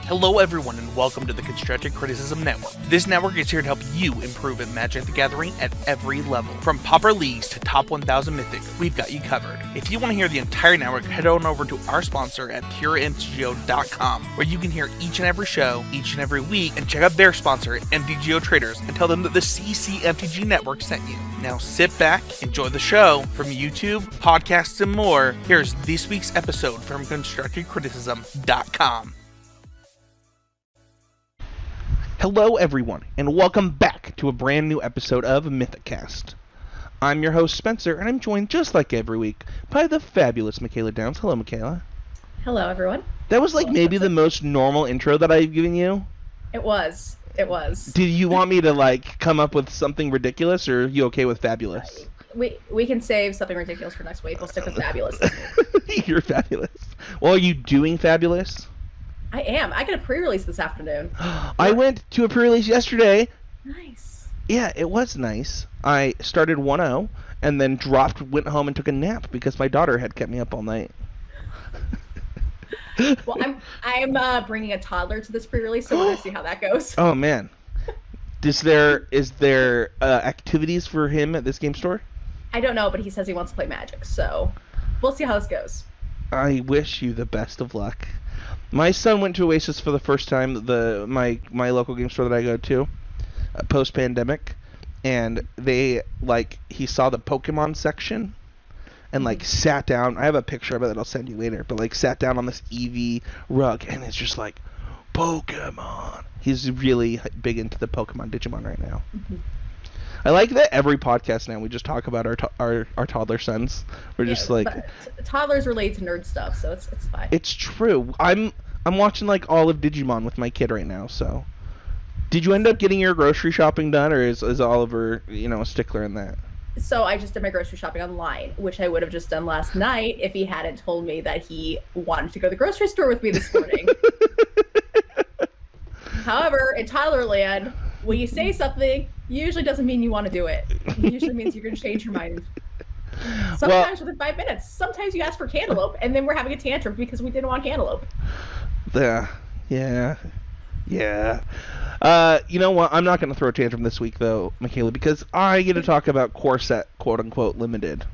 Hello everyone and welcome to the Constructive Criticism Network. This network is here to help you improve at Magic the Gathering at every level. From Pauper Leagues to Top 1000 Mythic, we've got you covered. If you want to hear the entire network, head on over to our sponsor at puremtgo.com, where you can hear each and every show, each and every week, and check out their sponsor, MTGO Traders, and tell them that the CCMTG Network sent you. Now sit back, enjoy the show. From YouTube, podcasts, and more, here's this week's episode from ConstructiveCriticism.com. Hello everyone, and welcome back to a brand new episode of Mythicast. I'm your host Spencer, and I'm joined just like every week by the fabulous Mikaela Downs. Hello, Mikaela. Hello, everyone. That was like maybe the most normal intro that I've given you. It was. Did you want me to like come up with something ridiculous, or are you okay with fabulous? We can save something ridiculous for next week. We'll stick with fabulous. You're fabulous. Well, are you doing fabulous? I am. I got a pre-release this afternoon. I went to a pre-release yesterday. Nice. Yeah, it was nice. I started 1-0 and then went home and took a nap because my daughter had kept me up all night. Well, I'm bringing a toddler to this pre-release, so we're gonna see how that goes. Oh man, is there activities for him at this game store? I don't know, but he says he wants to play Magic, so we'll see how this goes. I wish you the best of luck. My son went to Oasis for the first time, my local game store that I go to, post-pandemic, and he saw the Pokemon section, and sat down. I have a picture of it that I'll send you later, but sat down on this Eevee rug, and it's just like, Pokemon. He's really big into the Pokemon Digimon right now. Mm-hmm. I like that every podcast now we just talk about our toddler sons. We're just like toddlers relate to nerd stuff, so it's fine. It's true. I'm watching all of Digimon with my kid right now. So, did you end up getting your grocery shopping done, or is Oliver a stickler in that? So I just did my grocery shopping online, which I would have just done last night if he hadn't told me that he wanted to go to the grocery store with me this morning. However, in Toddlerland, when you say something, usually doesn't mean you want to do it. It usually means you're going to change your mind. Sometimes within 5 minutes. Sometimes you ask for cantaloupe, and then we're having a tantrum because we didn't want cantaloupe. Yeah. You know what? I'm not going to throw a tantrum this week, though, Mikaela, because I get to talk about core set, quote-unquote, limited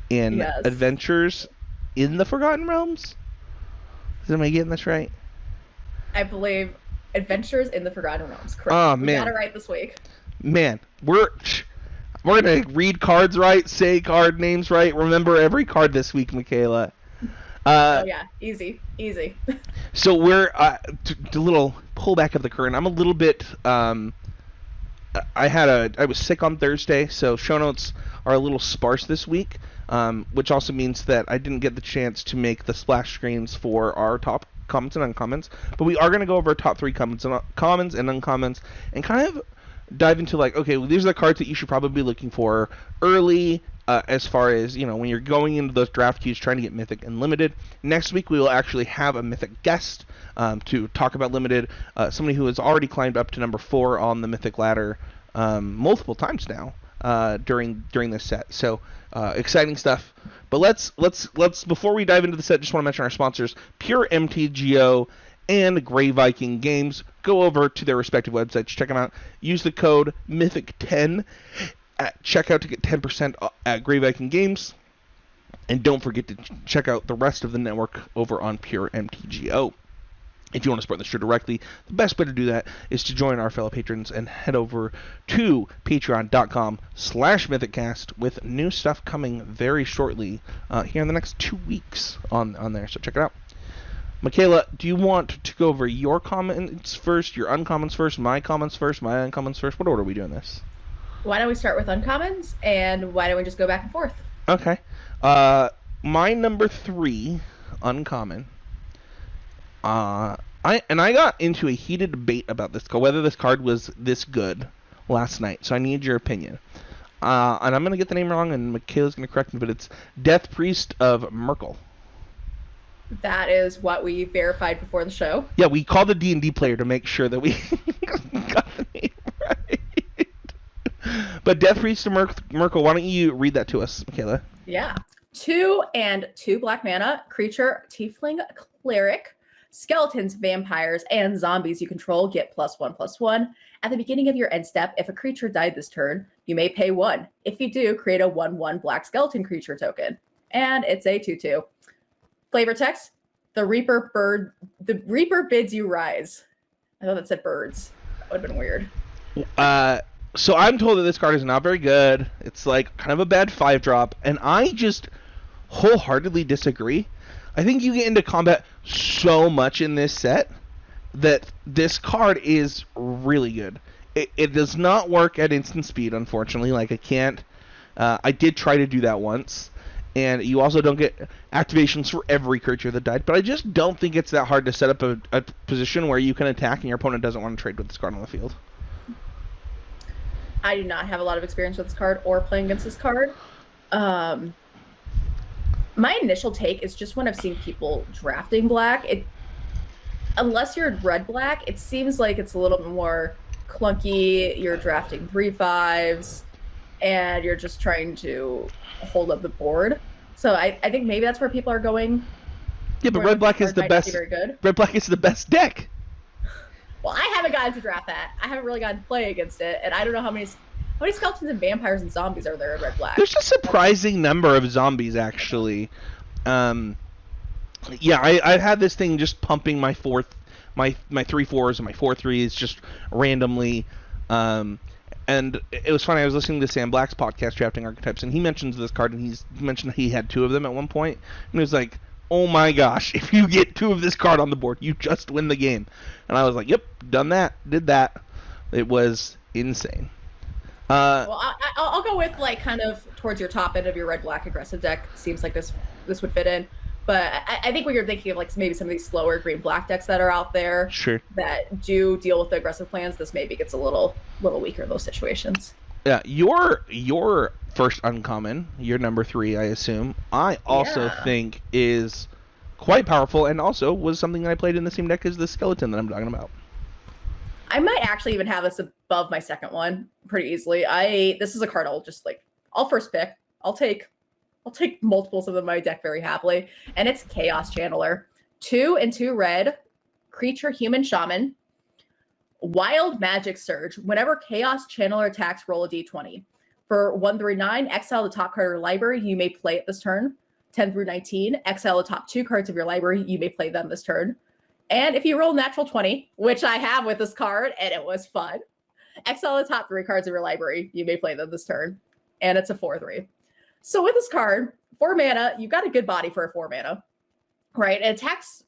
in Adventures in the Forgotten Realms. Am I getting this right? I believe Adventures in the Forgotten Realms. Correct. Oh, man. We got it right this week. Man, we're going to read cards right, say card names right, remember every card this week, Mikaela. Oh, yeah. Easy. So we're, a little pullback of the curtain. I'm a little bit, I was sick on Thursday, so show notes are a little sparse this week, which also means that I didn't get the chance to make the splash screens for our top commons and uncommons, but we are going to go over our top 3 commons and uncommons and kind of dive into okay, well, these are the cards that you should probably be looking for early, as far as when you're going into those draft queues trying to get Mythic and Limited. Next week we will actually have a Mythic guest to talk about Limited, somebody who has already climbed up to number 4 on the Mythic ladder multiple times now during this set. So exciting stuff. But let's before we dive into the set, just want to mention our sponsors, Pure MTGO and Grey Viking Games. Go over to their respective websites, check them out. Use the code Mythic10 at checkout to get 10% at Grey Viking Games. And don't forget to check out the rest of the network over on Pure MTGO. If you want to support the show directly, the best way to do that is to join our fellow patrons and head over to patreon.com/mythicast with new stuff coming very shortly here in the next 2 weeks on there. So check it out. Mikaela, do you want to go over your comments first, your uncommons first, my comments first, my uncommons first? What order are we doing this? Why don't we start with uncommons, and why don't we just go back and forth? Okay. My number 3 uncommon. I got into a heated debate about this card, whether this card was this good last night. So I need your opinion. And I'm gonna get the name wrong, and Mikaela's gonna correct me, but it's Death Priest of Merkel. That is what we verified before the show. Yeah, we called a D&D player to make sure that we got the name right. But Death Priest of Merkel, why don't you read that to us, Mikaela? Yeah. 2 and 2 black mana, creature, tiefling, cleric. Skeletons, vampires, and zombies you control get +1/+1. At the beginning of your end step, if a creature died this turn, you may pay 1. If you do, create a 1/1 black skeleton creature token. And it's a 2/2. Flavor text: the Reaper bids you rise. I thought that said birds. That would have been weird. So I'm told that this card is not very good. It's like kind of a bad 5-drop, and I just wholeheartedly disagree. I think you get into combat so much in this set that this card is really good. It does not work at instant speed, unfortunately. Like, I can't. I did try to do that once, and you also don't get activations for every creature that died. But I just don't think it's that hard to set up a position where you can attack and your opponent doesn't want to trade with this card on the field. I do not have a lot of experience with this card or playing against this card. My initial take is just when I've seen people drafting black, unless you're red-black, it seems like it's a little bit more clunky. You're drafting 3/5s, and you're just trying to hold up the board. So I think maybe that's where people are going. Yeah, but red-black is the best. Very good. Red-black is the best deck. Well, I haven't gotten to draft that. I haven't really gotten to play against it, and I don't know how many skeletons and vampires and zombies are there in red-black. There's a surprising number of zombies, actually. Yeah, I've had this thing just pumping my 3/4s and my 4/3s just randomly. And it was funny. I was listening to Sam Black's podcast, Drafting Archetypes, and he mentions this card, and he mentioned he had 2 of them at one point, and he was like, "Oh my gosh, if you get 2 of this card on the board, you just win the game." And I was like, "Yep, done that, did that." It was insane. Well, I'll go with like kind of towards your top end of your red-black aggressive deck. Seems like this would fit in. But I think when you're thinking of like maybe some of these slower green-black decks that are out there, sure, that do deal with the aggressive plans, this maybe gets a little weaker in those situations. Yeah, your first uncommon, your number 3, I assume, I also think is quite powerful, and also was something that I played in the same deck as the skeleton that I'm talking about. I might actually even have this above my second one pretty easily. This is a card I'll first pick. I'll take multiples of them in my deck very happily, and it's Chaos Channeler. 2 and 2 red, creature, human, shaman. Wild Magic Surge. Whenever Chaos Channeler attacks, roll a d20. For 1 through 9, exile the top card of your library. You may play it this turn. 10 through 19, exile the top 2 cards of your library. You may play them this turn. And if you roll natural 20, which I have with this card, and it was fun, exile the top 3 cards of your library. You may play them this turn. And it's a 4/3. So with this card, 4 mana, you've got a good body for a 4 mana, right? It attacks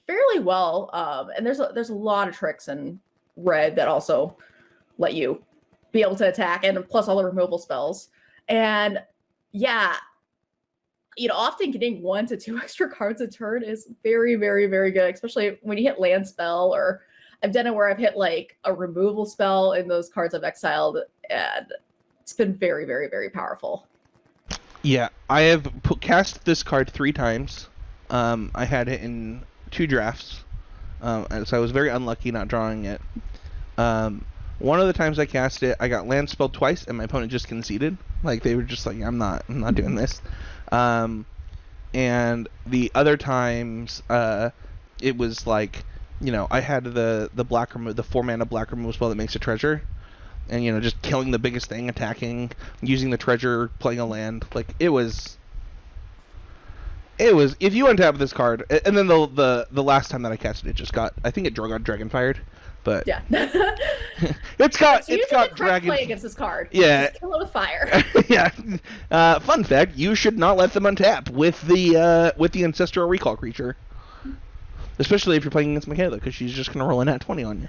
fairly well, and there's a lot of tricks in red that also let you be able to attack, and plus all the removal spells. And yeah, often getting 1 to 2 extra cards a turn is very, very, very good, especially when you hit land spell, or I've done it where I've hit like a removal spell in those cards I've exiled, and it's been very, very, very powerful. Yeah, I have cast this card 3 times. I had it in 2 drafts, so I was very unlucky not drawing it. One of the times I cast it, I got land spelled twice, and my opponent just conceded. Like, they were just like, I'm not doing this. And the other times, it was like, I had the 4 mana black removal spell that makes a treasure, and just killing the biggest thing, attacking, using the treasure, playing a land. Like, it was if you untap this card, and then the last time that I casted it, I think it got dragon fired. But yeah, it's got dragon play against this card. Yeah, just kill it with fire. Yeah. Fun fact: you should not let them untap with the ancestral recall creature, especially if you're playing against Mikaela, because she's just gonna roll a nat 20 on you.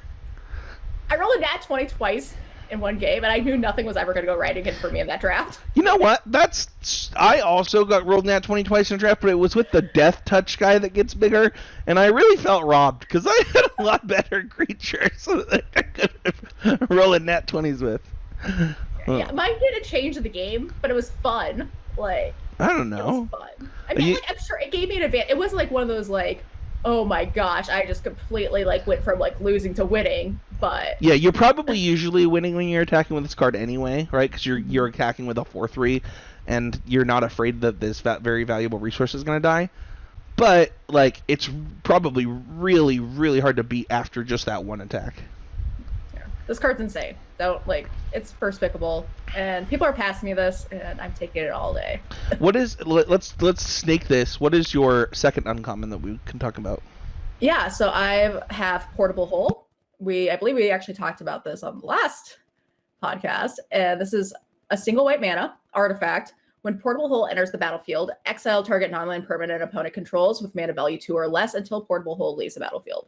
I rolled a nat 20 twice in one game, and I knew nothing was ever gonna go right again for me in that draft. You know what? I also got rolled nat 20 twice in a draft, but it was with the death touch guy that gets bigger, and I really felt robbed because I had a lot better creatures that I could roll a nat 20s with. Yeah, mine didn't change the game, but it was fun. Like, I don't know. It was fun. I mean, I'm sure it gave me an advantage. It wasn't like one of those like, oh my gosh, I just completely went from losing to winning. But yeah, you're probably usually winning when you're attacking with this card anyway, right? Because you're attacking with a 4/3, and you're not afraid that this very valuable resource is going to die. but like it's probably really, really hard to beat after just that one attack. Yeah. This card's insane. Don't like it's first pickable, and people are passing me this, and I'm taking it all day. What is let's snake this. What is your second uncommon that we can talk about? Yeah, so I have Portable Hole. I believe we actually talked about this on the last podcast, and this is a single white mana artifact. When Portable Hole enters the battlefield, exile target non-land permanent opponent controls with mana value 2 or less until Portable Hole leaves the battlefield.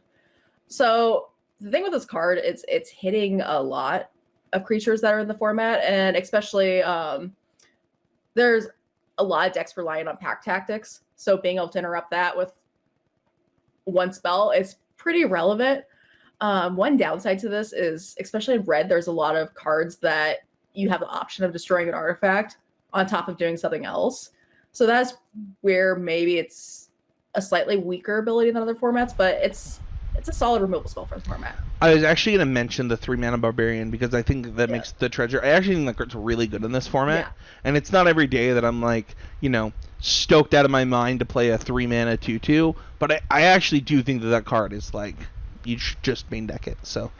So the thing with this card, it's hitting a lot of creatures that are in the format, and especially there's a lot of decks relying on pack tactics. So being able to interrupt that with one spell is pretty relevant. One downside to this is, especially in red, there's a lot of cards that you have the option of destroying an artifact on top of doing something else. So that's where maybe it's a slightly weaker ability than other formats, but it's a solid removal spell for the format. I was actually going to mention the 3-mana Barbarian because I think that makes the treasure. I actually think that card's really good in this format, and it's not every day that I'm like, stoked out of my mind to play a 3-mana 2/2. But I actually do think that card is like, you should just main deck it. So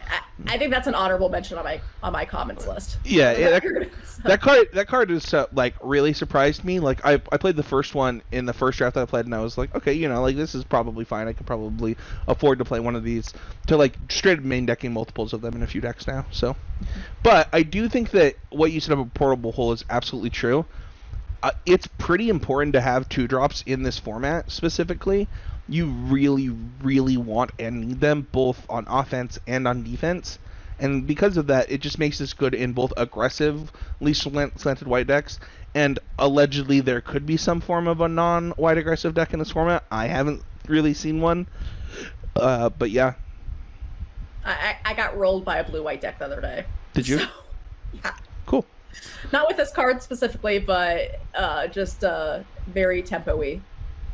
I think that's an honorable mention on my comments list. Yeah, that card is like really surprised me. Like I played the first one in the first draft that I played, and I was like, okay, like this is probably fine. I could probably afford to play one of these to like straight main decking multiples of them in a few decks now. So, but I do think that what you said about Portable Hole is absolutely true. It's pretty important to have 2-drops in this format specifically. You really, really want and need them both on offense and on defense. And because of that, it just makes this good in both aggressively slanted white decks, and allegedly there could be some form of a non-white aggressive deck in this format. I haven't really seen one. But yeah. I got rolled by a blue-white deck the other day. Did you? So, yeah. Cool. Not with this card specifically, but just a very tempo-y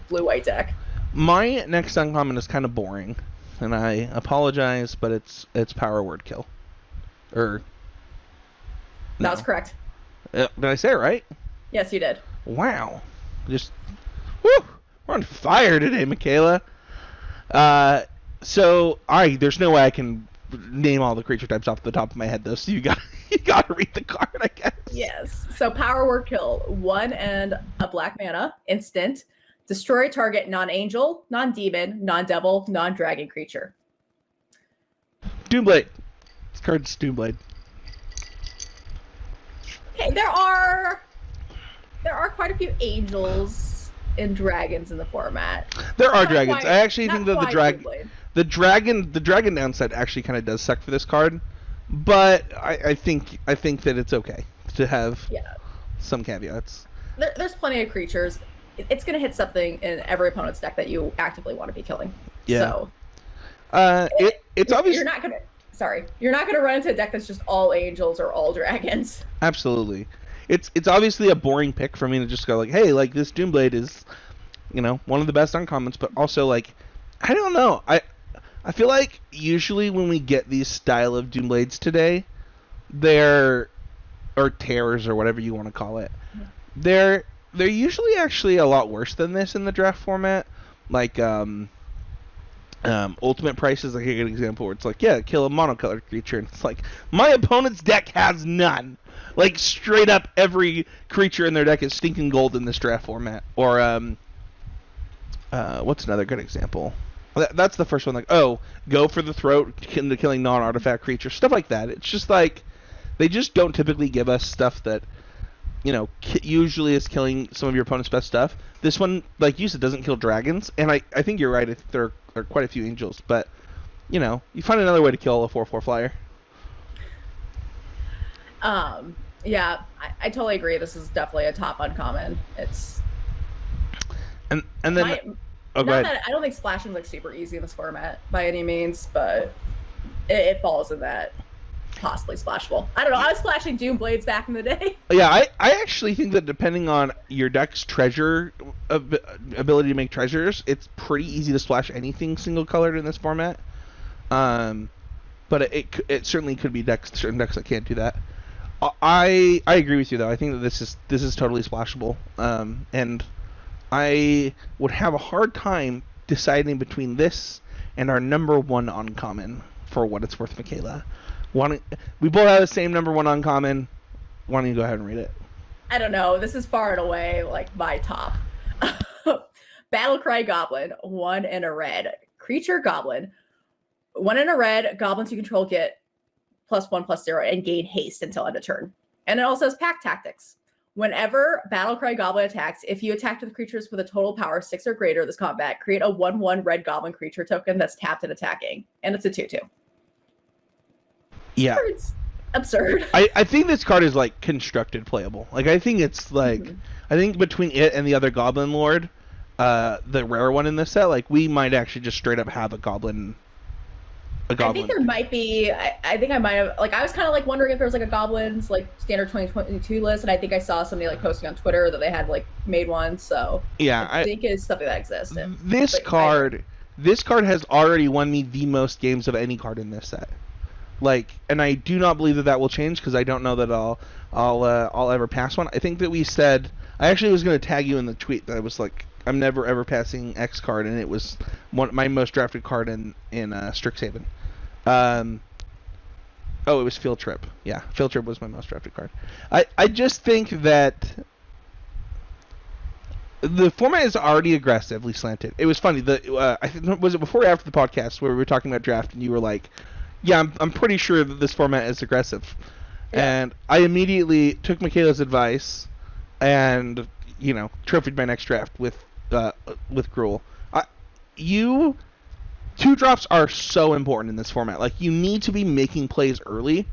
blue-white deck. My next uncommon is kind of boring, and I apologize, but it's Power Word Kill. No. That was correct. Did I say it right? Yes, you did. Wow. Just, woo! We're on fire today, Mikaela. So, there's no way I can name all the creature types off the top of my head, though, so you gotta read the card, I guess. Yes. So Power Word Kill, 1 and a black mana, instant. Destroy target non-angel, non-demon, non-devil, non-dragon creature. Doomblade. This card's Doomblade. Okay, there are quite a few angels and dragons in the format. There are dragons. I actually think that the dragon downside actually kind of does suck for this card, but I think that it's okay to have some caveats. There's plenty of creatures. It's going to hit something in every opponent's deck that you actively want to be killing. Yeah. So, it's obvious. You're not going to run into a deck that's just all angels or all dragons. Absolutely. It's obviously a boring pick for me to just go like, hey, like this Doomblade is, one of the best uncommons, but also like, I don't know. I feel like usually when we get these style of Doomblades today, or terrors or whatever you want to call it, they're usually actually a lot worse than this in the draft format. Like, Ultimate Price is like a good example where it's like, kill a monocolored creature, and it's like, my opponent's deck has none. Like, straight up every creature in their deck is stinking gold in this draft format. Or, what's another good example? That's the first one, like, go for the throat, killing non-artifact creatures, stuff like that. It's just like, they just don't typically give us stuff that, usually is killing some of your opponent's best stuff. This one, like you said, doesn't kill dragons, and I think you're right. I think there are quite a few angels, but, you find another way to kill a 4/4 flyer. Yeah, I totally agree. This is definitely a top uncommon. It's... And then... go ahead. I don't think splashing like super easy in this format by any means, but it falls in that possibly splashable. I don't know. I was splashing Doomblades back in the day. Yeah, I actually think that depending on your deck's treasure ability to make treasures, it's pretty easy to splash anything single colored in this format. But it certainly could be certain decks that can't do that. I agree with you though. I think that this is totally splashable. And I would have a hard time deciding between this and our number one uncommon, for what it's worth, Mikaela. We both have the same number one uncommon. Why don't you go ahead and read it? I don't know. This is far and away like my top. Battlecry Goblin, 1 and a red. Creature Goblin, 1 and a red. Goblins you control get +1/+0 and gain haste until end of turn. And it also has Pack Tactics. Whenever Battlecry Goblin attacks, if you attack with creatures with a total power 6 or greater this combat, create a 1/1 red goblin creature token that's tapped and attacking. And it's a 2/2. Yeah. It's absurd. I think this card is like constructed playable. Like I think it's like I think between it and the other Goblin Lord, the rare one in this set, like we might actually just straight up have a goblin. I think there might be. I think I might have. Like I was kind of like wondering if there was like a goblins like standard 2022 list, and I think I saw somebody like posting on Twitter that they had like made one. So yeah, I think it's something that exists. This card has already won me the most games of any card in this set. Like, and I do not believe that will change because I don't know that I'll ever pass one. I think that we said I actually was going to tag you in the tweet that I was like, I'm never ever passing X card, and it was my most drafted card in Strixhaven. It was Field Trip. Yeah, Field Trip was my most drafted card. I just think that the format is already aggressively slanted. It was funny. I think was it before or after the podcast where we were talking about draft, and you were like, "Yeah, I'm pretty sure that this format is aggressive," and I immediately took Mikaela's advice, and trophied my next draft with Gruul. 2-drops are so important in this format. Like, you need to be making plays early,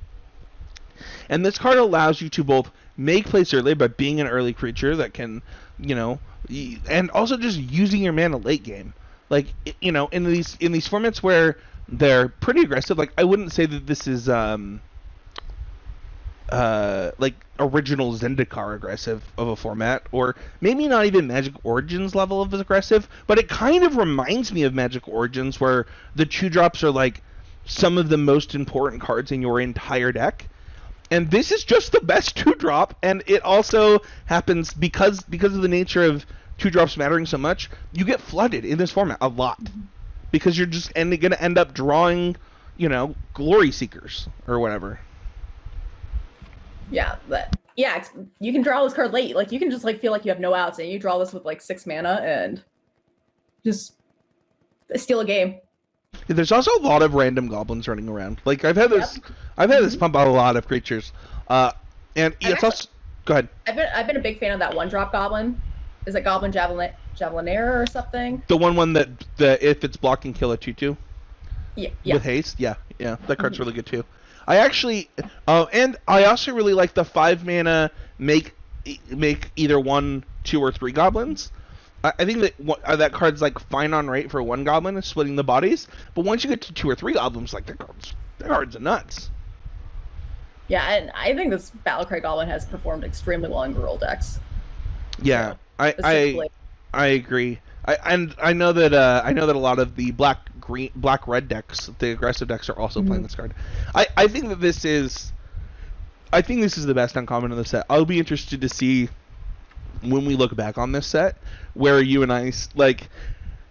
and this card allows you to both make plays early by being an early creature that can, and also just using your mana late game. Like, in these formats where they're pretty aggressive, like I wouldn't say that this is like original Zendikar aggressive of a format, or maybe not even Magic Origins level of aggressive, but it kind of reminds me of Magic Origins, where the 2-drops are like some of the most important cards in your entire deck. And this is just the best 2-drop, and it also happens because of the nature of 2-drops mattering so much, you get flooded in this format a lot. Because you're just going to end up drawing, Glory Seekers or whatever. Yeah, you can draw this card late. Like, you can just feel like you have no outs, and you draw this with 6 mana and just steal a game. Yeah, there's also a lot of random goblins running around. Like, I've had this pump out a lot of creatures. And it's also go ahead. I've been a big fan of that 1-drop goblin. Is it Goblin Javelinaire or something? The one that if it's blocked can kill a 2/2? Yeah. With haste? Yeah. That card's really good too. I actually, and I also really like the 5 mana make either 1, 2, or 3 goblins. I think that that card's fine on rate for 1 goblin and splitting the bodies, but once you get to 2 or 3 goblins, that card's nuts. Yeah, and I think this Battlecry Goblin has performed extremely well in Gruul decks. Yeah, so, I agree. I know that a lot of the black red decks, the aggressive decks, are also playing this card. I think that this is the best uncommon in the set. I'll be interested to see when we look back on this set where you and I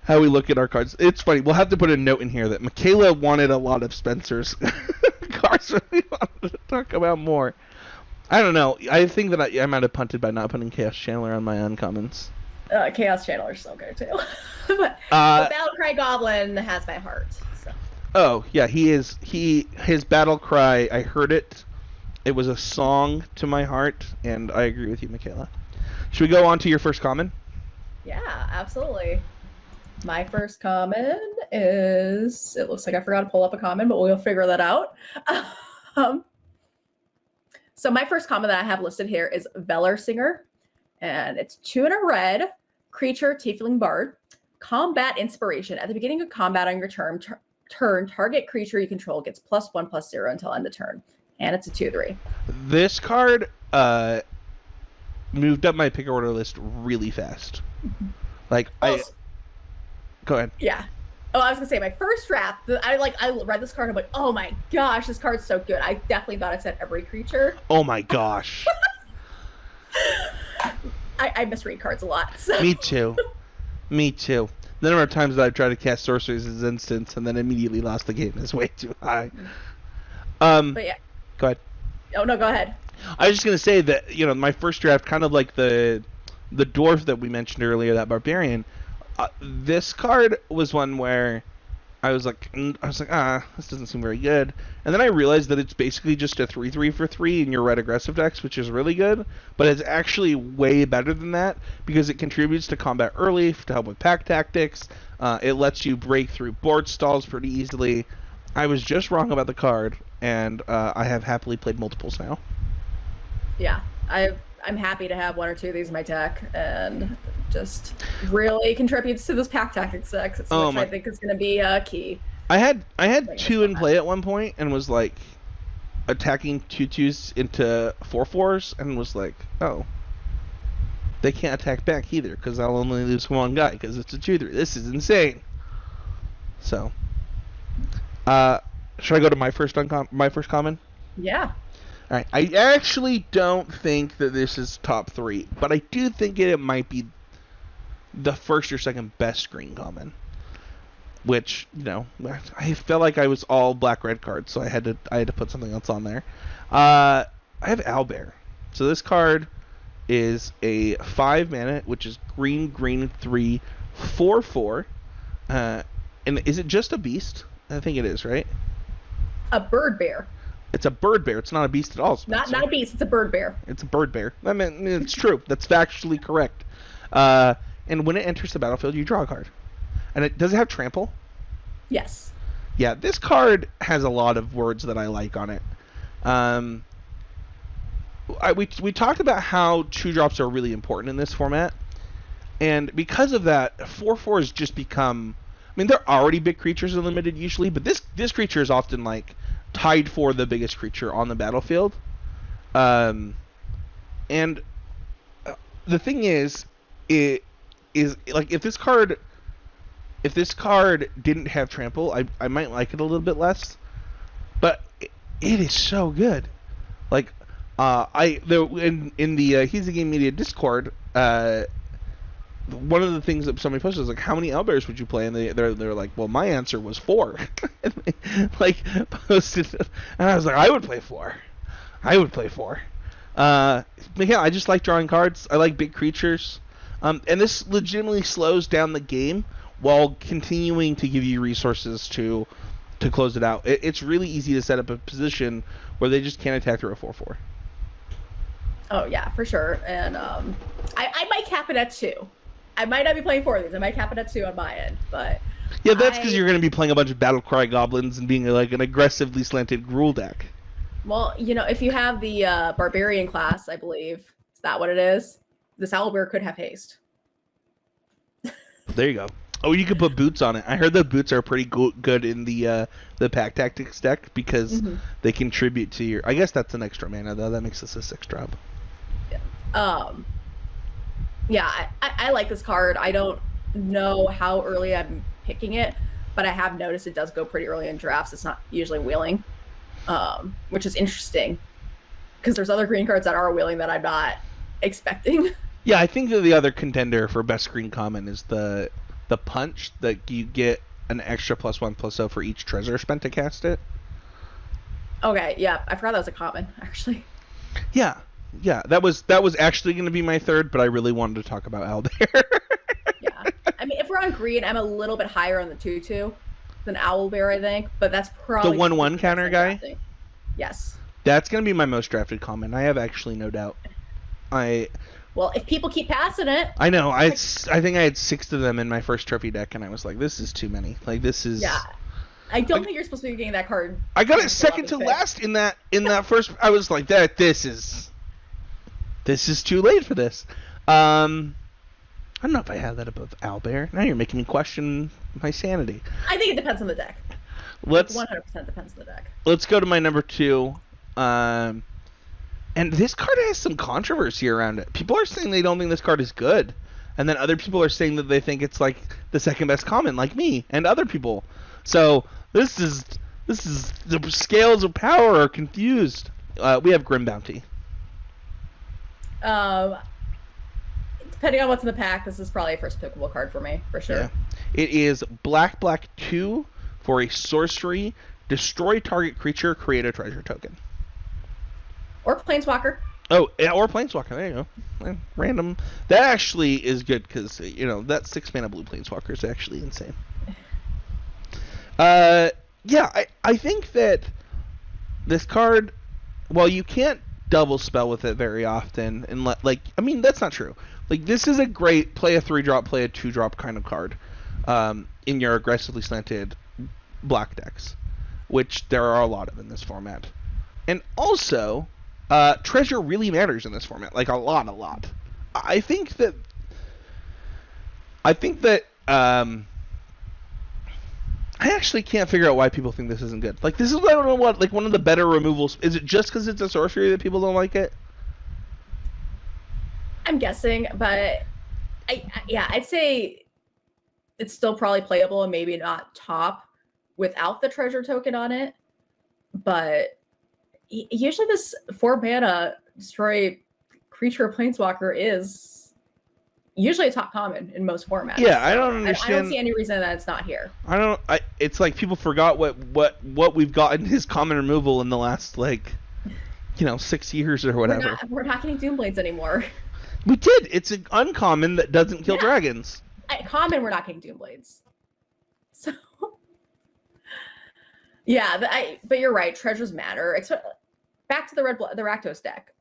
how we look at our cards. It's funny. We'll have to put a note in here that Mikaela wanted a lot of Spencer's cards when we wanted to talk about more. I don't know. I think that I might have punted by not putting Chaos Channeler on my uncommons. Chaos Channeler's so good too. but Battlecry Goblin has my heart. So. Oh yeah, his battle cry. I heard it. It was a song to my heart, and I agree with you, Mikaela. Should we go on to your first common? Yeah, absolutely. My first common is. It looks like I forgot to pull up a common, but we'll figure that out. So my first common that I have listed here is Vellersinger, and it's 2 and a red. Creature, Tiefling Bard. Combat Inspiration. At the beginning of combat on your turn, target creature you control gets +1/+0 until end of turn. And it's a 2/3. This card moved up my pick order list really fast. Go ahead. Yeah. Oh, I was going to say, my first draft, I read this card, and I'm like, oh my gosh, this card's so good. I definitely thought it said every creature. Oh my gosh. I misread cards a lot. So. Me too. Me too. The number of times that I've tried to cast sorceries as instants and then immediately lost the game is way too high. But yeah. Go ahead. Oh no, go ahead. I was just gonna say that my first draft, kind of like the dwarf that we mentioned earlier, that barbarian. This card was one where I was like, this doesn't seem very good. And then I realized that it's basically just a 3/3 for 3 in your red aggressive decks, which is really good. But it's actually way better than that because it contributes to combat early to help with pack tactics. It lets you break through board stalls pretty easily. I was just wrong about the card, and I have happily played multiples now. Yeah, I'm happy to have one or two of these in my deck, and just really contributes to this pack tactics deck, which I think is going to be key. I had two in play at one point, and was like attacking 2/2s into 4/4s, and was like, oh, they can't attack back either because I'll only lose one guy because it's a 2/3. This is insane. So, should I go to my first common? Yeah. All right. I actually don't think that this is top 3, but I do think it might be the first or second best green common. Which, I felt like I was all black-red cards, so I had to put something else on there. I have Owlbear. So this card is a 5 mana, which is green 3 4/4. And is it just a beast? I think it is, right? A bird bear. It's a bird bear. It's not a beast at all. Not a beast. It's a bird bear. It's a bird bear. I mean, it's true. That's factually correct. And when it enters the battlefield, you draw a card. And does it have trample? Yes. Yeah, this card has a lot of words that I like on it. We talked about how 2-drops are really important in this format. And because of that, 4/4s just become... I mean, they're already big creatures in limited usually, but this creature is often like tied for the biggest creature on the battlefield. And the thing is like if this card didn't have trample, I might like it a little bit less. But it is so good. Like in the He's a Game Media Discord, one of the things that somebody posted was like, how many owlbears would you play? And they're like, well, my answer was 4. And they, like, posted it. And I was like, I would play 4. Mikaela, I just like drawing cards. I like big creatures. And this legitimately slows down the game while continuing to give you resources to close it out. It's really easy to set up a position where they just can't attack through a 4/4. Oh, yeah, for sure. And I might cap it at 2. I might not be playing 4 of these. I might cap it at 2 on my end, but... Yeah, that's because you're going to be playing a bunch of Battlecry goblins and being like an aggressively slanted Gruul deck. Well, if you have the Barbarian class, I believe, is that what it is? This Owlbear could have haste. There you go. Oh, you could put boots on it. I heard the boots are pretty good in the Pack Tactics deck because they contribute to your... I guess that's an extra mana, though. That makes this a 6-drop. Yeah. Yeah, I like this card. I don't know how early I'm picking it, but I have noticed it does go pretty early in drafts. It's not usually wheeling, which is interesting because there's other green cards that are wheeling that I'm not expecting. Yeah, I think that the other contender for best green common is the punch that you get an extra +1/+0 for each treasure spent to cast it. Okay, yeah, I forgot that was a common actually. Yeah, that was actually going to be my third, but I really wanted to talk about Owlbear. Yeah, I mean, if we're on green, I'm a little bit higher on the 2/2 than Owlbear, I think, but that's probably the 1/1 counter guy. Drafting. Yes. That's going to be my most drafted common. I have actually no doubt. Well, if people keep passing it. I know. I think I had 6 of them in my first trophy deck, and I was like, this is too many. Like, this is... Yeah. I don't think you're supposed to be getting that card. I got it second to last in that first... I was like, this is too late for this. I don't know if I have that above Owlbear. Now you're making me question my sanity. I think it depends on the deck. 100% depends on the deck. Let's go to my number 2. And this card has some controversy around it. People are saying they don't think this card is good. And then other people are saying that they think it's like the second best common, like me and other people. So this is the scales of power are confused. We have Grim Bounty. Depending on what's in the pack, this is probably a first pickable card for me, for sure. Yeah. It is black 2 for a sorcery. Destroy target creature, create a treasure token. Or Planeswalker. Oh, yeah, or Planeswalker. There you go. Random. That actually is good because, that 6 mana blue Planeswalker is actually insane. Yeah, I think that this card, while you can't double spell with it very often, and that's not true. Like, this is a great play a 3-drop, play a 2-drop kind of card in your aggressively slanted black decks, which there are a lot of in this format. And also, treasure really matters in this format, like a lot. I think that I actually can't figure out why people think this isn't good. Like, this is, I don't know what, like, one of the better removals. Is it just because it's a sorcery that people don't like it? I'm guessing, but I'd say it's still probably playable and maybe not top without the treasure token on it. But usually this 4 mana destroy creature Planeswalker is usually a top common in most formats. Yeah, I don't understand. I don't see any reason that it's not here. It's like people forgot what we've gotten his common removal in the last 6 years or whatever. We're not getting Doomblades anymore. We did. It's an uncommon that doesn't kill dragons. Common, we're not getting Doomblades. So, yeah, but you're right. Treasures matter. Back to the Rakdos deck.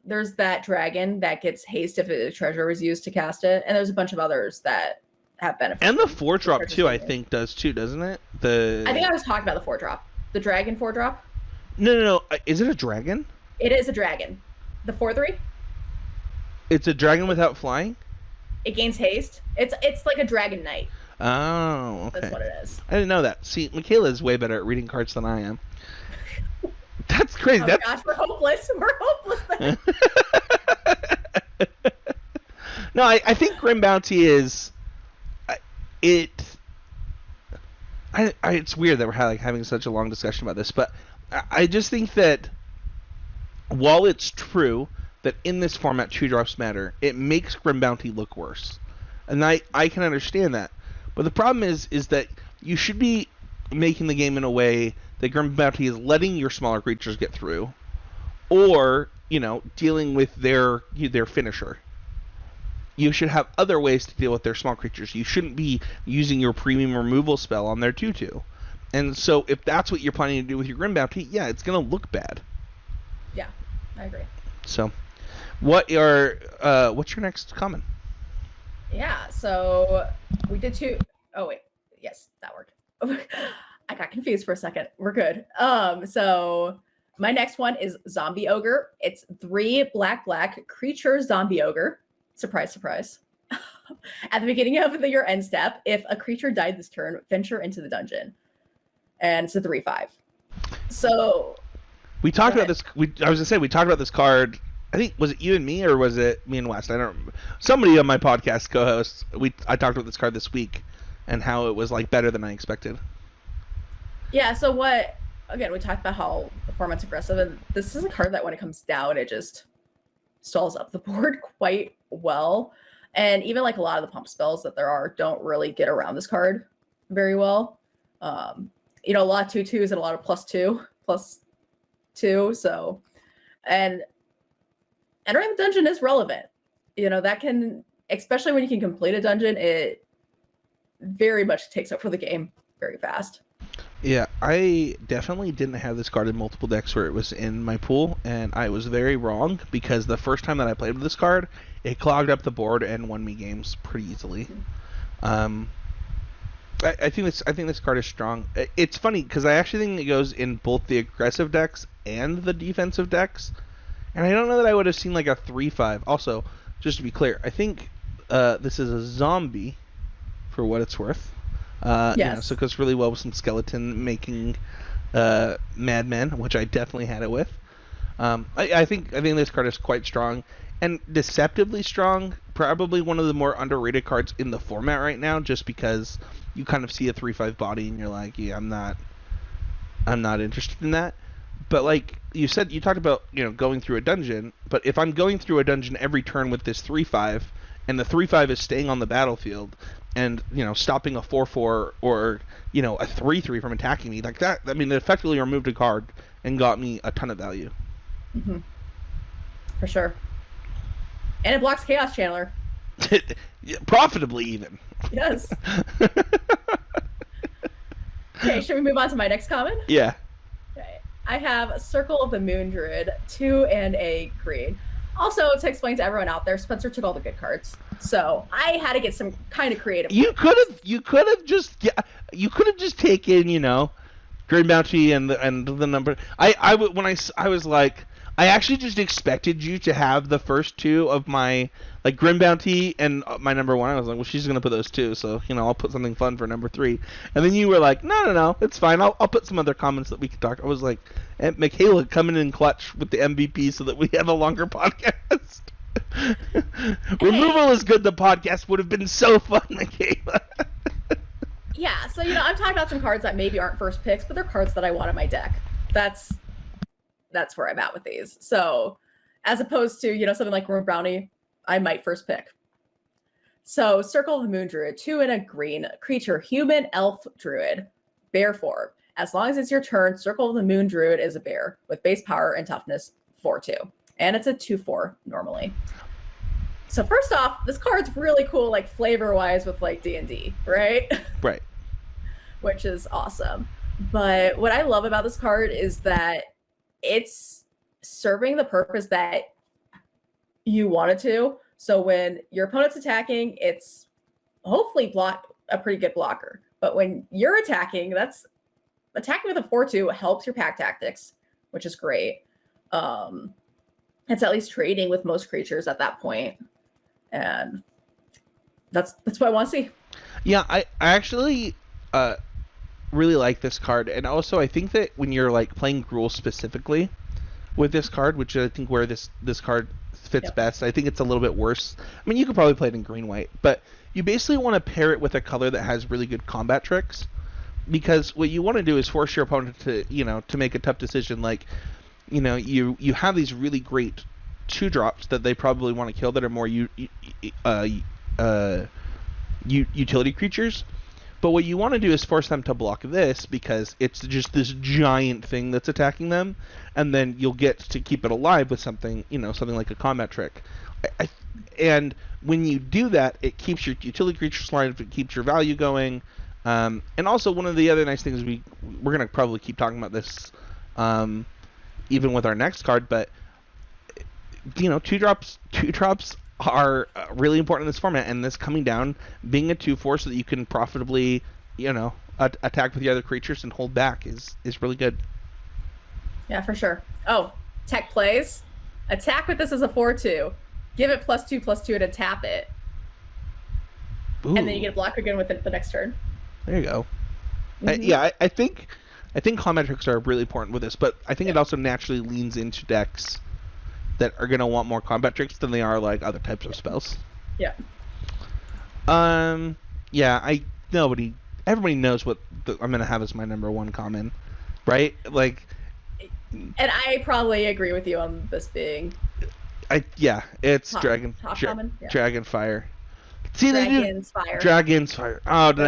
There's that dragon that gets haste if a treasure was used to cast it, and there's a bunch of others that have benefits. And the 4-drop too, I think, does too, doesn't it? I think I was talking about the 4-drop. The dragon 4-drop? No. Is it a dragon? It is a dragon. The 4/3? It's a dragon without flying? It gains haste. It's like a dragon knight. Oh, okay. That's what it is. I didn't know that. See, Mikaela is way better at reading cards than I am. That's crazy. Oh my gosh, we're hopeless. We're hopeless then. No, I think Grim Bounty is... It's weird that we're having such a long discussion about this, but I just think that while it's true that in this format 2-drops matter, it makes Grim Bounty look worse. And I can understand that. But the problem is that you should be making the game in a way that Grim Bounty is letting your smaller creatures get through, or, dealing with their finisher. You should have other ways to deal with their small creatures. You shouldn't be using your premium removal spell on their 2/2. And so if that's what you're planning to do with your Grim Bounty, yeah, it's going to look bad. Yeah, I agree. So, what's your next comment? Yeah, so we did 2. Oh wait, yes, that worked. I got confused for a second. We're good. So my next one is Zombie Ogre. It's 3 black creature Zombie Ogre. Surprise, surprise. At the beginning of your end step, if a creature died this turn, venture into the dungeon. And it's a 3/5. So we talked about this. We talked about this card. I think, was it you and me, or was it me and West? I don't remember. Somebody on my podcast co-host. I talked about this card this week, and how it was better than I expected. Yeah. So we talked about how the format's aggressive, and this is a card that when it comes down, it just stalls up the board quite well. And even a lot of the pump spells that there are don't really get around this card very well. A lot of 2/2s and a lot of +2. So, and entering the dungeon is relevant. That can, especially when you can complete a dungeon, it very much takes over the game very fast. Yeah, I definitely didn't have this card in multiple decks where it was in my pool, and I was very wrong, because the first time that I played with this card, it clogged up the board and won me games pretty easily. I think this card is strong. It's funny because I actually think it goes in both the aggressive decks and the defensive decks, and I don't know that I would have seen a 3/5. Also, just to be clear, I think this is a zombie, for what it's worth. Yes. So it goes really well with some skeleton making madmen, which I definitely had it with. I think this card is quite strong and deceptively strong. Probably one of the more underrated cards in the format right now, just because you kind of see a 3/5 body and you're like, yeah, I'm not interested in that. But like you said, you talked about going through a dungeon. But if I'm going through a dungeon every turn with this 3/5, and the 3/5 is staying on the battlefield, and stopping a 4/4 or a 3/3 from attacking me like that, I mean, it effectively removed a card and got me a ton of value. Mm-hmm. For sure. And it blocks Chaos Channeler. Profitably, even. Yes. Okay, should we move on to my next comment? Yeah. Okay. I have Circle of the Moon Druid, 2 and a green. Also, to explain to everyone out there, Spencer took all the good cards, so I had to get some kind of creative. You could have just taken Grim Bounty and the number. I was like, I actually just expected you to have the first two of my Grim Bounty and my number 1. I was like, well, she's gonna put those two, so I'll put something fun for number 3. And then you were like, no, it's fine. I'll put some other comments that we could talk. I was like, Mikaela coming in clutch with the MVP so that we have a longer podcast. Removal is good. The podcast would have been so fun, Mikaela. Yeah, so I'm talking about some cards that maybe aren't first picks, but they're cards that I want in my deck. That's where I'm at with these. So, as opposed to something like Grim Bounty, I might first pick. So, Circle of the Moon Druid, 2 and a green creature, human elf druid, bear form. As long as it's your turn, Circle of the Moon Druid is a bear with base power and toughness 4/2, and it's a 2/4 normally. So first off, this card's really cool, flavor-wise with D&D, right? Right. Which is awesome. But what I love about this card is that it's serving the purpose that you want it to. So when your opponent's attacking, it's hopefully a pretty good blocker. But when you're attacking, attacking with a 4/2 helps your pack tactics, which is great. It's at least trading with most creatures at that point. And that's what I want to see. Yeah, I actually really like this card, and also I think that when you're playing Gruul specifically with this card, which I think where this card fits best, I think it's a little bit worse. I mean, you could probably play it in green-white, but you basically want to pair it with a color that has really good combat tricks, because what you want to do is force your opponent to to make a tough decision. You have these really great 2-drops that they probably want to kill that are more utility creatures. But what you want to do is force them to block this, because it's just this giant thing that's attacking them, and then you'll get to keep it alive with something, something like a combat trick. And when you do that, it keeps your utility creatures alive, it keeps your value going. And also, one of the other nice things, we're going to probably keep talking about this even with our next card, but 2-drops are really important in this format, and this coming down being a 2/4 so that you can profitably attack with the other creatures and hold back is really good. Yeah, for sure. Oh, tech plays. Attack with this as a 4/2. Give it +2/+2 to tap it. Ooh. And then you get a block again with it the next turn. There you go. Mm-hmm. I think combat tricks are really important with this, but I think it also naturally leans into decks that are going to want more combat tricks than they are other types of spells. Yeah. Everybody knows what I'm going to have as my number 1 common, right? And I probably agree with you on this being. It's top common. Yeah. Dragonfire. See, Dragon's Fire. Dragon's Fire. Oh, did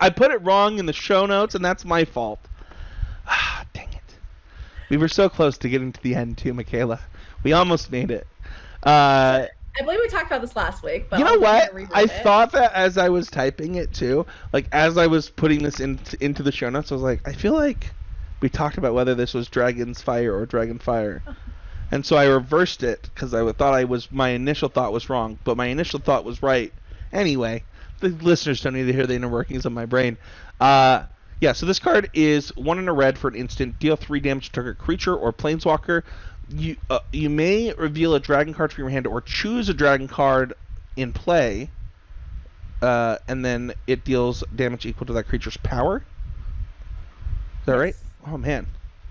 I put it wrong in the show notes, and that's my fault. Ah, dang it. We were so close to getting to the end too, Mikaela. We almost made it. I believe we talked about this last week, but you know what? I thought that as I was typing it too, as I was putting this into the show notes, I was like, I feel like we talked about whether this was Dragon's Fire or Dragonfire. And so I reversed it because I thought my initial thought was wrong, but my initial thought was right. Anyway, the listeners don't need to hear the inner workings of my brain. So this card is 1 and a red for an instant. Deal 3 damage to target creature or planeswalker. You may reveal a dragon card from your hand or choose a dragon card in play, and then it deals damage equal to that creature's power. Is that right? Oh man,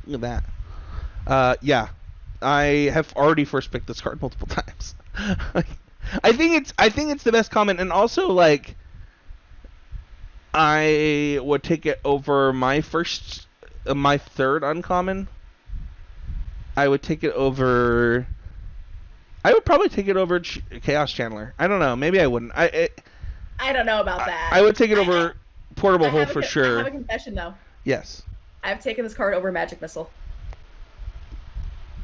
look at that. I have already first picked this card multiple times. I think it's the best common, and also I would take it over my third uncommon. I would take it over. I would probably take it over Chaos Channeler. I don't know. Maybe I wouldn't. I don't know about that. I would take it over Portable Hole for sure. I have a confession though. Yes. I've taken this card over Magic Missile.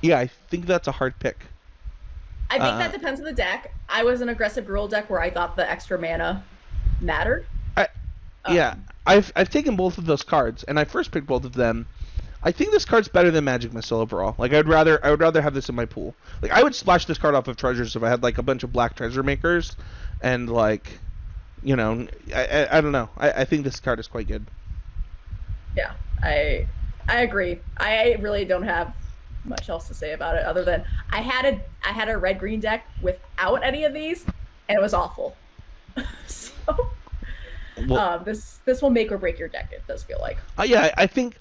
Yeah, I think that's a hard pick. I think that depends on the deck. I was an aggressive Gruul deck where I thought the extra mana mattered. Yeah, I've taken both of those cards, and I first picked both of them. I think this card's better than Magic Missile overall. Like, I would rather have this in my pool. Like, I would splash this card off of treasures if I had like a bunch of black treasure makers, and like, you know, I don't know. I think this card is quite good. Yeah, I agree. I really don't have much else to say about it other than I had a red green deck without any of these, and it was awful. So this will make or break your deck. It does feel like. Yeah, I think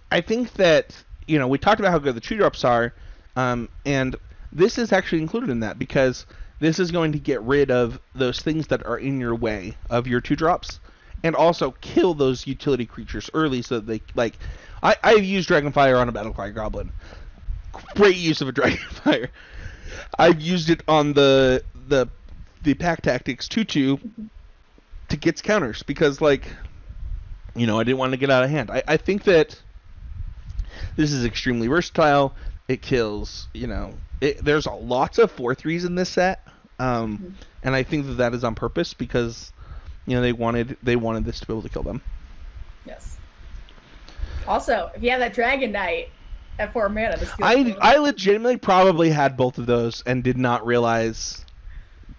that, you know, we talked about how good the 2-drops are, and this is actually included in that because this is going to get rid of those things that are in your way of your 2-drops, and also kill those utility creatures early so that they like. I've used Dragonfire on a Battlecry Goblin. Great use of a Dragonfire. I've used it on the Pack Tactics 2/2 to get counters because, like, you know, I didn't want to get out of hand. I think that this is extremely versatile. It kills, you know, there's lots of 4/3s in this set, and I think that is on purpose because, you know, they wanted this to be able to kill them. Yes. Also, if you have that Dragon Knight at 4 mana, I legitimately probably had both of those and did not realize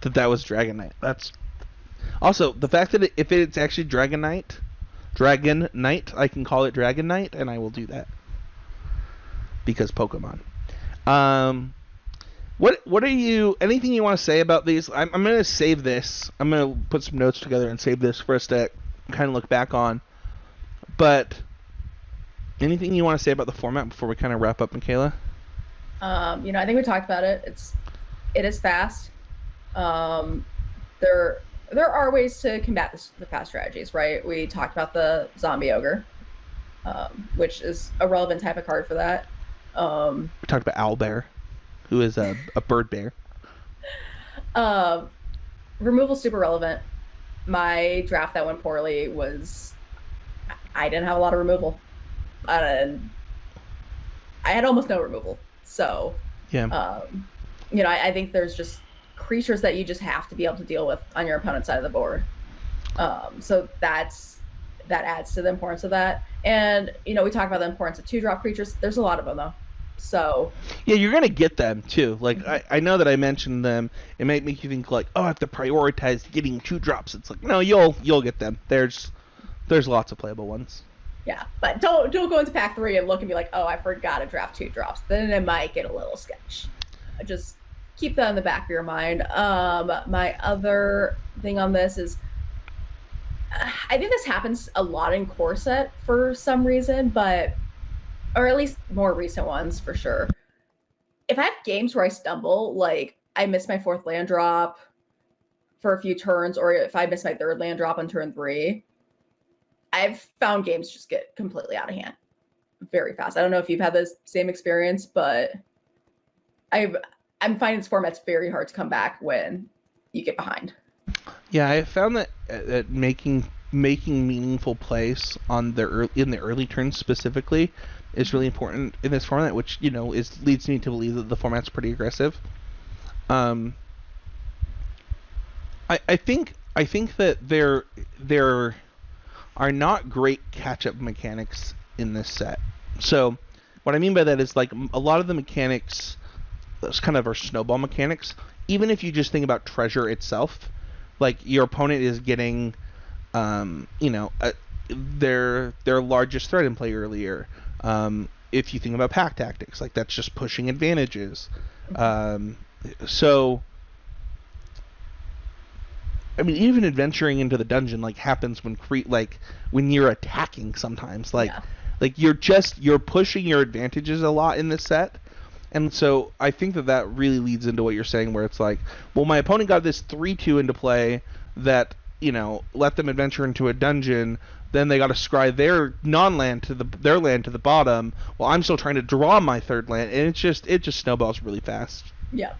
that was Dragon Knight. That's also the fact that if it's actually Dragon Knight, I can call it Dragon Knight, and I will do that because Pokemon. What are you? Anything you want to say about these? I'm gonna save this. I'm gonna put some notes together and save this for us to kind of look back on. But anything you want to say about the format before we kind of wrap up, Mikaela? You know, I think we talked about it. It is fast. There are ways to combat the fast strategies, right? We talked about the zombie ogre, which is a relevant type of card for that. We talked about Owlbear, who is a bird bear. Removal super relevant. My draft that went poorly was I didn't have a lot of removal. I had almost no removal. So, yeah. You know, I think there's just creatures that you just have to be able to deal with on your opponent's side of the board. So that adds to the importance of that. And, you know, we talk about the importance of 2-drop creatures. There's a lot of them, though. So yeah, you're gonna get them too. Like I know that I mentioned them. It might make you think like, oh, I have to prioritize getting 2-drops. It's like, no, you'll get them. There's lots of playable ones. Yeah, but don't go into pack 3 and look and be like, oh, I forgot to draft 2-drops. Then it might get a little sketch. Just keep that in the back of your mind. My other thing on this is, I think this happens a lot in core set for some reason, or at least more recent ones for sure. If I have games where I stumble, like I miss my 4th land drop for a few turns, or if I miss my 3rd land drop on turn 3, I've found games just get completely out of hand very fast. I don't know if you've had the same experience, but I'm finding this format's very hard to come back when you get behind. Yeah, I found that making meaningful plays in the early turns specifically is really important in this format, which, you know, leads me to believe that the format's pretty aggressive. I think that there are not great catch-up mechanics in this set. So what I mean by that is, like, a lot of the mechanics, those kind of are snowball mechanics. Even if you just think about treasure itself, like your opponent is getting, you know, their largest threat in play earlier. If you think about pack tactics, like that's just pushing advantages. So, I mean, even adventuring into the dungeon like happens when you're attacking sometimes. Like you're pushing your advantages a lot in this set. And so I think that really leads into what you're saying, where it's like, well, my opponent got this 3/2 into play that, you know, let them adventure into a dungeon, Then they got to scry their non-land to their land to the bottom, while I'm still trying to draw my third land, and it just snowballs really fast. Yeah.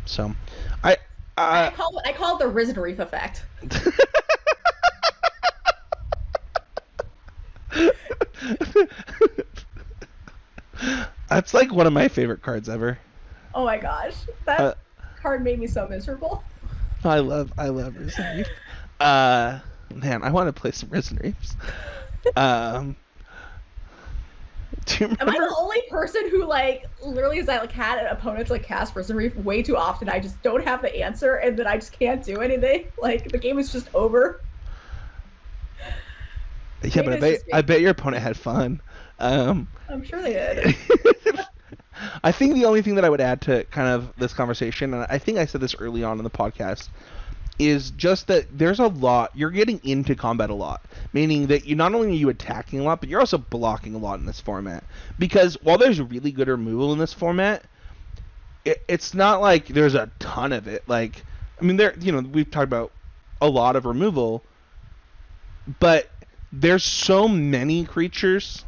So, I call it the Risen Reef effect. That's like one of my favorite cards ever. Oh my gosh, that card made me so miserable. I love Risen Reef. Man, I want to play some Risen Reefs. Do you remember? Am I the only person who literally has had an opponent cast Risen Reef way too often? I just don't have the answer, and then I just can't do anything. The game is just over. Yeah, but I bet your opponent had fun. I'm sure they did. I think the only thing that I would add to kind of this conversation, and I think I said this early on in the podcast, is just that there's a lot, you're getting into combat a lot, meaning that not only are you attacking a lot, but you're also blocking a lot in this format. Because while there's really good removal in this format, it's not like there's a ton of it. We've talked about a lot of removal, but there's so many creatures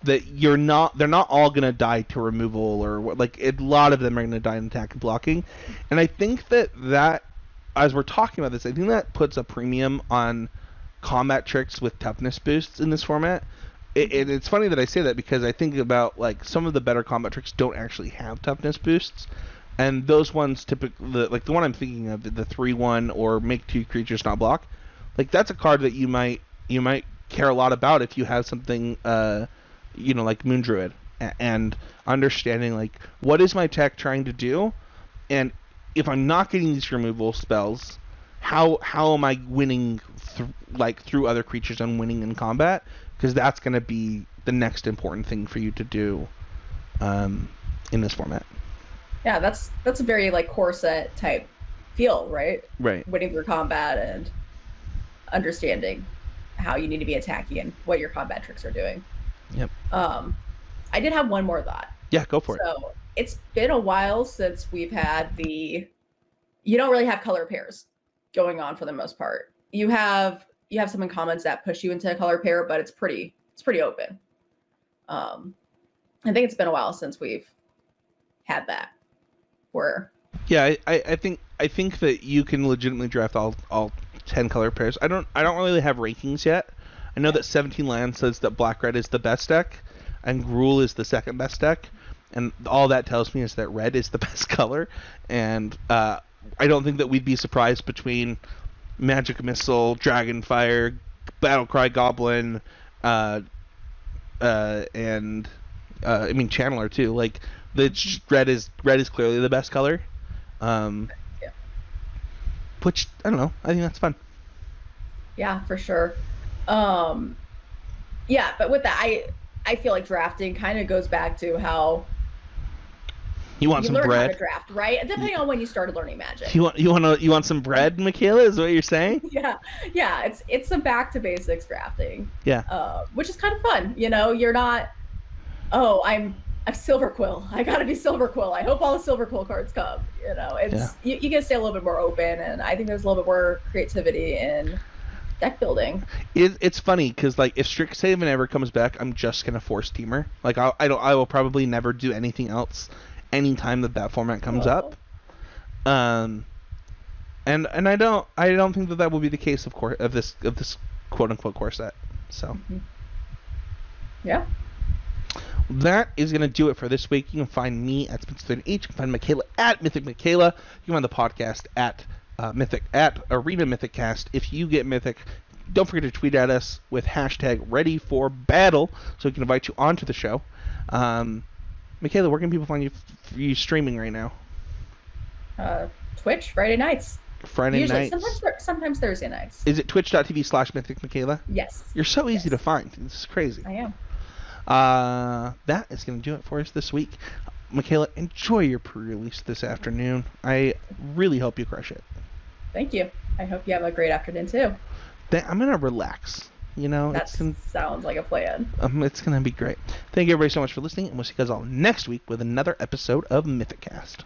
that they're not all gonna die to removal, or a lot of them are gonna die in attack and blocking. And I think that as we're talking about this, I think that puts a premium on combat tricks with toughness boosts in this format. It's funny that I say that, because I think about some of the better combat tricks don't actually have toughness boosts, and those ones typically, the one I'm thinking of, the 3/1 or make 2 creatures not block, that's a card that you might care a lot about if you have something like Moon Druid, and understanding what is my tech trying to do, and if I'm not getting these removal spells, how am I winning through other creatures and winning in combat? Because that's going to be the next important thing for you to do in this format. Yeah, that's a very core set type feel, right? Right. Winning through combat and understanding how you need to be attacking and what your combat tricks are doing. Yep. I did have one more thought. Yeah, go for it. So it's been a while since we've had you don't really have color pairs going on for the most part. You have some in comments that push you into a color pair, but it's pretty open. I think it's been a while since we've had that. Yeah, I think that you can legitimately draft all 10 color pairs. I don't really have rankings yet. I know that 17 Land says that Black Red is the best deck, and Gruul is the second best deck, and all that tells me is that red is the best color. And I don't think that we'd be surprised between Magic Missile, Dragonfire, Battlecry Goblin, and Channeler too. Red is clearly the best color. Which, I don't know, I think that's fun. Yeah, for sure. Yeah, but with that, I feel like drafting kind of goes back to how you want some learn bread. How to draft, right? Depending on when you started learning Magic. You want some bread, Mikaela? Is what you're saying? Yeah. It's a back to basics drafting. Yeah. Which is kind of fun. You're not. Oh, I'm Silver Quill. I gotta be Silver Quill. I hope all the Silver Quill cards come. You gotta stay a little bit more open, and I think there's a little bit more creativity in deck building. It's funny because if Strixhaven ever comes back, I'm just gonna force Teamer. I will probably never do anything else anytime that format comes up. And I don't think that will be the case of this quote unquote core set. So yeah. That is going to do it for this week. You can find me at Spencer H. You can find Mikaela at Mythic Mikaela. You can find the podcast at Mythic at Arena Mythicast. If you get Mythic, don't forget to tweet at us with hashtag Ready for Battle so we can invite you onto the show. Mikaela, where can people find you streaming right now? Twitch, Friday nights. Friday nights. Sometimes Thursday nights. Is it twitch.tv/Mythic Mikaela? Yes. You're so easy to find. This is crazy. I am. That is going to do it for us this week. Mikaela, enjoy your pre-release this afternoon. I really hope you crush it. Thank you. I hope you have a great afternoon too. I'm going to relax. That sounds like a plan. It's going to be great. Thank you everybody so much for listening, and we'll see you guys all next week with another episode of Mythicast.